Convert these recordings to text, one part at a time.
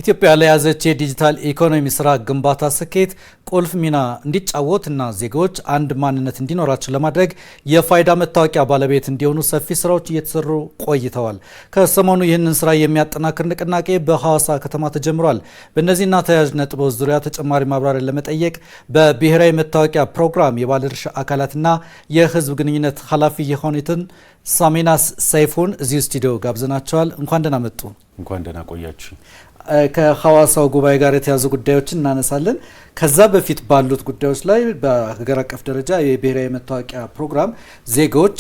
ኢትዮጵያ ለያዘች የዲጂታል ኢኮኖሚ ስራ ግንባታ ስኬት ቁልፍ ሚና እንዲጫወትና ዜጎች አንድ ማንነት እንዲኖራቸው ለማድረግ የፋይዳ መታወቂያ ባለቤት እንዲሆኑ ሰፊ ስራዎች እየተሰሩ ቆይተዋል። ከሰሞኑ ይህንን ስራ የሚያጠናክር ንቅናቄ በሐዋሳ ከተማ ተጀምሯል። በእነዚህና ተያያዥ ነጥቦች ዙሪያ ተጨማሪ ማብራሪያ ለመጠየቅ በብሔራዊ መታወቂያ ፕሮግራም የባለድርሻ አካላትና የህዝብ ግንኙነት ኃላፊ የሆኑትን ሳሚናስ ሰይፉን እዚሁ ስቱዲዮ ጋብዘናቸዋል። እንኳን ደህና መጡ። እንኳን ደህና ቆያችሁ። ከሐዋሳው ጉባኤ ጋር የተያዙ ጉዳዮችን እናነሳለን። ከዛ በፊት ባሉት ጉዳዮች ላይ በሀገር አቀፍ ደረጃ የብሔራዊ መታወቂያ ፕሮግራም ዜጎች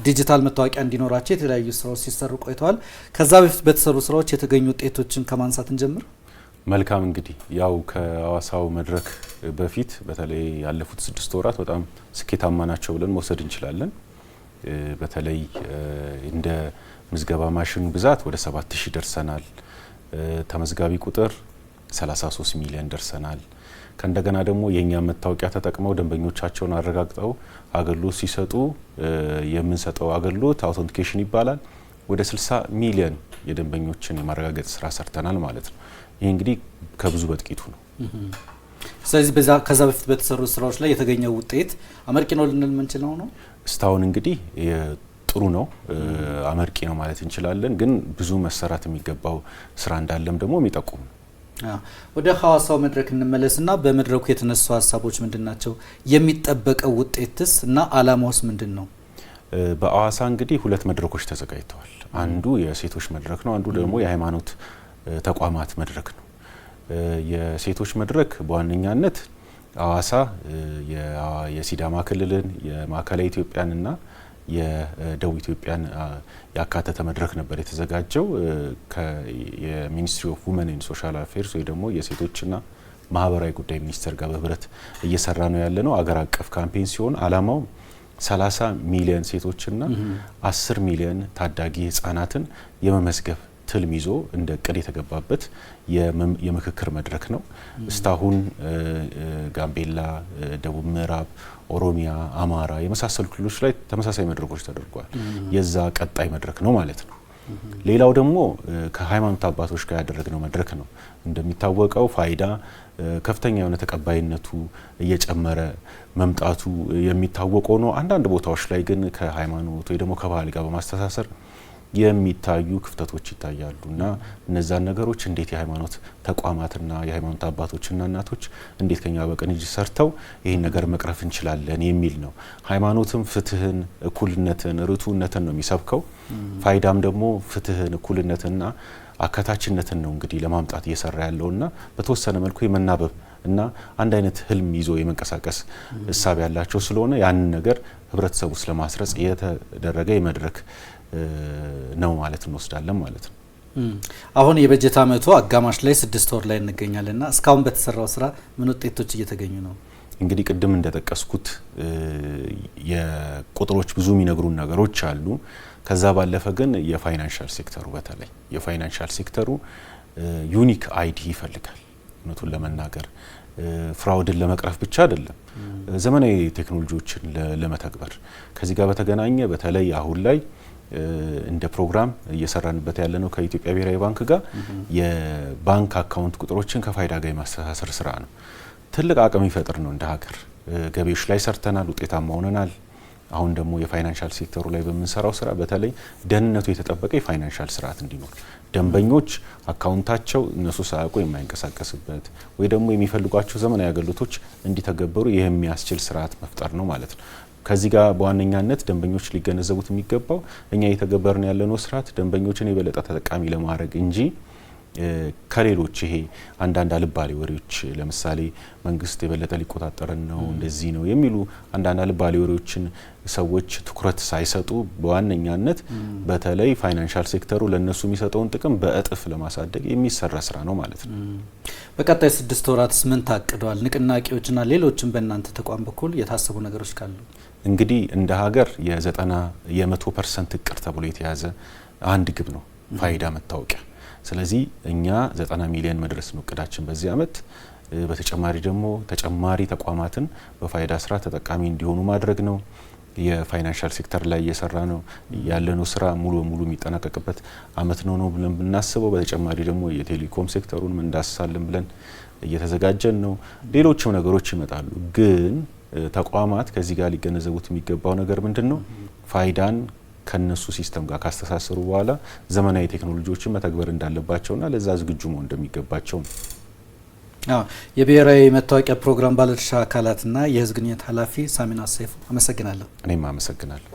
ዲጂታል መታወቂያ እንዲኖራቸው የተለያዩ ስራዎች ሲሰሩ ቆይተዋል። ከዛ በፊት በተሰሩ ስራዎች የተገኙ ውጤቶችን ከማንሳት እንጀምር። መልካም። እንግዲህ ያው ከሐዋሳው መድረክ በፊት በተለይ ያለፉት 6 ወራት በጣም ስኬታማ ናቸው ብለን መውሰድ እንችላለን። በተለይ እንደ ምዝገባ ማሽን ብዛት ወደ 7000 ደርሰናል። ተመዝጋቢ ቁጥር 33 ሚሊዮን ደርሰናል። ከእንደገና ደግሞ የኛ መታወቂያ ተጠቅመው ደንበኞቻቸውን አረጋግጠው አገልግሎት ሲሰጡ የምንሰጠው አገልግሎት አውተንቲኬሽን ይባላል። ወደ 60 ሚሊዮን የደንበኞችን የማረጋገጥ ስራ ሰርተናል ማለት ነው። ይህ እንግዲህ ከብዙ በጥቂቱ ነው። ስለዚህ ከዛ በፊት በተሰሩ ስራዎች ላይ የተገኘው ውጤት አመርቂ ነው ልንል የምንችለው ነው። እስካሁን እንግዲህ ጥሩ ነው፣ አመርቂ ነው ማለት እንችላለን። ግን ብዙ መሰራት የሚገባው ስራ እንዳለም ደግሞ የሚጠቁም ነው። ወደ ሐዋሳው መድረክ እንመለስና በመድረኩ የተነሱ ሀሳቦች ምንድናቸው? የሚጠበቀው ውጤትስ እና አላማውስ ምንድን ነው? በሐዋሳ እንግዲህ 2 መድረኮች ተዘጋጅተዋል። አንዱ የሴቶች መድረክ ነው፣ አንዱ ደግሞ የሃይማኖት ተቋማት መድረክ ነው። የሴቶች መድረክ በዋነኛነት ሐዋሳ የሲዳማ ክልልን የማዕከላዊ ኢትዮጵያንና የደቡብ ኢትዮጵያን ያካተተ መድረክ ነበር የተዘጋጀው። የሚኒስትሪ ኦፍ ውመን ኤንድ ሶሻል አፌርስ ወይ ደግሞ የሴቶችና ማህበራዊ ጉዳይ ሚኒስቴር ጋር በህብረት እየሰራ ነው ያለ ነው። አገር አቀፍ ካምፔን ሲሆን አላማው 30 ሚሊዮን ሴቶችና 10 ሚሊዮን ታዳጊ ህጻናትን የመመዝገብ ትልም ይዞ እንደ እቅድ የተገባበት የምክክር መድረክ ነው። እስካሁን ጋምቤላ፣ ደቡብ ምዕራብ ኦሮሚያ፣ አማራ የመሳሰሉ ክልሎች ላይ ተመሳሳይ መድረኮች ተደርጓል። የዛ ቀጣይ መድረክ ነው ማለት ነው። ሌላው ደግሞ ከሃይማኖት አባቶች ጋር ያደረግነው መድረክ ነው። እንደሚታወቀው ፋይዳ ከፍተኛ የሆነ ተቀባይነቱ እየጨመረ መምጣቱ የሚታወቀው ነው። አንዳንድ ቦታዎች ላይ ግን ከሃይማኖት ወይ ደግሞ ከባህል ጋር በማስተሳሰር የሚታዩ ክፍተቶች ይታያሉ እና እነዛን ነገሮች እንዴት የሃይማኖት ተቋማትና የሃይማኖት አባቶችና እናቶች እንዴት ከኛ በቅንጅት ሰርተው ይህን ነገር መቅረፍ እንችላለን የሚል ነው። ሃይማኖትም ፍትህን፣ እኩልነትን፣ ርቱዕነትን ነው የሚሰብከው። ፋይዳም ደግሞ ፍትህን፣ እኩልነትና አካታችነትን ነው እንግዲህ ለማምጣት እየሰራ ያለውና በተወሰነ መልኩ የመናበብ እና አንድ አይነት ህልም ይዞ የመንቀሳቀስ እሳቤ ያላቸው ስለሆነ ያንን ነገር ህብረተሰቡ ስለማስረጽ የተደረገ የመድረክ ነው ማለት እንወስዳለን ማለት ነው። አሁን የበጀት አመቱ አጋማሽ ላይ 6 ወር ላይ እንገኛለንና እስካሁን በተሰራው ስራ ምን ውጤቶች እየተገኙ ነው? እንግዲህ ቅድም እንደጠቀስኩት የቁጥሮች ብዙ የሚነግሩን ነገሮች አሉ። ከዛ ባለፈ ግን የፋይናንሻል ሴክተሩ በተለይ የፋይናንሻል ሴክተሩ ዩኒክ አይዲ ይፈልጋል። እውነቱን ለመናገር ፍራውድን ለመቅረፍ ብቻ አይደለም፣ ዘመናዊ ቴክኖሎጂዎችን ለመተግበር ከዚህ ጋር በተገናኘ በተለይ አሁን ላይ እንደ ፕሮግራም እየሰራንበት ያለነው ከኢትዮጵያ ብሔራዊ ባንክ ጋር የባንክ አካውንት ቁጥሮችን ከፋይዳ ጋር የማስተሳሰር ስራ ነው። ትልቅ አቅም ይፈጥር ነው። እንደ ሀገር ገቢዎች ላይ ሰርተናል፣ ውጤታማ ሆነናል። አሁን ደግሞ የፋይናንሻል ሴክተሩ ላይ በምንሰራው ስራ በተለይ ደህንነቱ የተጠበቀ የፋይናንሻል ስርዓት እንዲኖር ደንበኞች አካውንታቸው እነሱ ሳያውቁ የማይንቀሳቀስበት ወይ ደግሞ የሚፈልጓቸው ዘመናዊ አገልግሎቶች እንዲተገበሩ የሚያስችል ስርዓት መፍጠር ነው ማለት ነው። ከዚህ ጋር በዋነኛነት ደንበኞች ሊገነዘቡት የሚገባው እኛ እየተገበርን ያለነው ስርዓት ደንበኞችን የበለጠ ተጠቃሚ ለማድረግ እንጂ ከሌሎች ይሄ አንዳንድ አልባሌ ወሬዎች ለምሳሌ መንግስት የበለጠ ሊቆጣጠረን ነው እንደዚህ ነው የሚሉ አንዳንድ አልባሌ ወሬዎችን ሰዎች ትኩረት ሳይሰጡ በዋነኛነት በተለይ ፋይናንሻል ሴክተሩ ለነሱ የሚሰጠውን ጥቅም በእጥፍ ለማሳደግ የሚሰራ ስራ ነው ማለት ነው። በቀጣይ 6 ወራትስ ምን ታቅዷል? ንቅናቄዎችና ሌሎችም በእናንተ ተቋም በኩል የታሰቡ ነገሮች ካሉ? እንግዲህ እንደ ሀገር የ100% እቅድ ተብሎ የተያዘ አንድ ግብ ነው ፋይዳ መታወቂያ። ስለዚህ እኛ 90 ሚሊዮን መድረስ ነው እቅዳችን በዚህ አመት። በተጨማሪ ደግሞ ተጨማሪ ተቋማትን በፋይዳ ስራ ተጠቃሚ እንዲሆኑ ማድረግ ነው። የፋይናንሻል ሴክተር ላይ እየሰራ ነው ያለነው ስራ ሙሉ በሙሉ የሚጠናቀቅበት አመት ነው ብለን ብናስበው፣ በተጨማሪ ደግሞ የቴሌኮም ሴክተሩን እንዳስሳለን ብለን እየተዘጋጀን ነው። ሌሎችም ነገሮች ይመጣሉ። ግን ተቋማት ከዚህ ጋር ሊገነዘቡት የሚገባው ነገር ምንድነው? ፋይዳን ከነሱ ሲስተም ጋር ካስተሳሰሩ በኋላ ዘመናዊ ቴክኖሎጂዎችን መተግበር እንዳለባቸውና ለዛ ዝግጁ መሆን እንደሚገባቸው ነው። የብሔራዊ መታወቂያ ፕሮግራም ባለድርሻ አካላትና የህዝብ ግንኙነት ኃላፊ ሳሚና ሰይፉ፣ አመሰግናለሁ። እኔም አመሰግናለሁ።